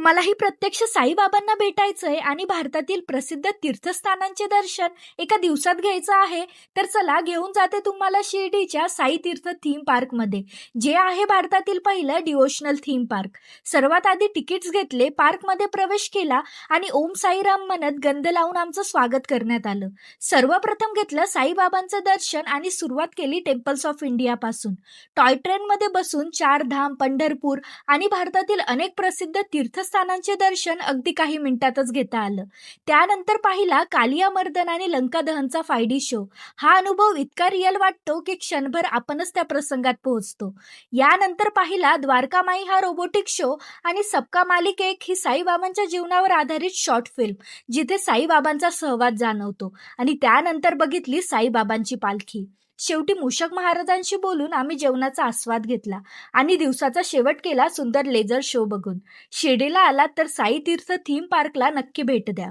मलाही प्रत्यक्ष साईबाबांना भेटायचंय आणि भारतातील प्रसिद्ध तीर्थस्थानांचे दर्शन एका दिवसात घ्यायचं आहे. तर चला घेऊन जाते तुम्हाला शिर्डीच्या साई तीर्थ थीम पार्कमध्ये, जे आहे भारतातील पहिलं डिवोशनल थीम पार्क. सर्वात आधी तिकीट्स घेतले, पार्कमध्ये प्रवेश केला आणि ओम साईराम म्हणत गंध लावून आमचं स्वागत करण्यात आलं. सर्वप्रथम घेतलं साईबाबांचं दर्शन आणि सुरुवात केली टेम्पल्स ऑफ इंडिया पासून. टॉय ट्रेनमध्ये बसून चार धाम, पंढरपूर आणि भारतातील अनेक प्रसिद्ध तीर्थस्थानांचे दर्शन अगदी काही मिनिटातच घेता आलं. त्यानंतर पाहिला कालिया मर्दन आणि लंका दहनचा 5D शो. हा अनुभव इतका रिअल वाटतो की क्षणभर आपणच त्या प्रसंगात पोहोचतो. यानंतर पाहिला द्वारकामाई हा रोबोटिक शो आणि सबका मालिक एक ही साईबाबांच्या जीवनावर आधारित शॉर्ट फिल्म, जिथे साईबाबांचा सहवास जाणवतो. आणि त्यानंतर बघितली साईबाबांची पालखी. शेवटी मूषक महाराजांशी बोलून आम्ही जेवणाचा आस्वाद घेतला आणि दिवसाचा शेवट केला सुंदर लेझर शो बघून. शिर्डीला आलात तर साई तीर्थ थीम पार्कला नक्की भेट द्या.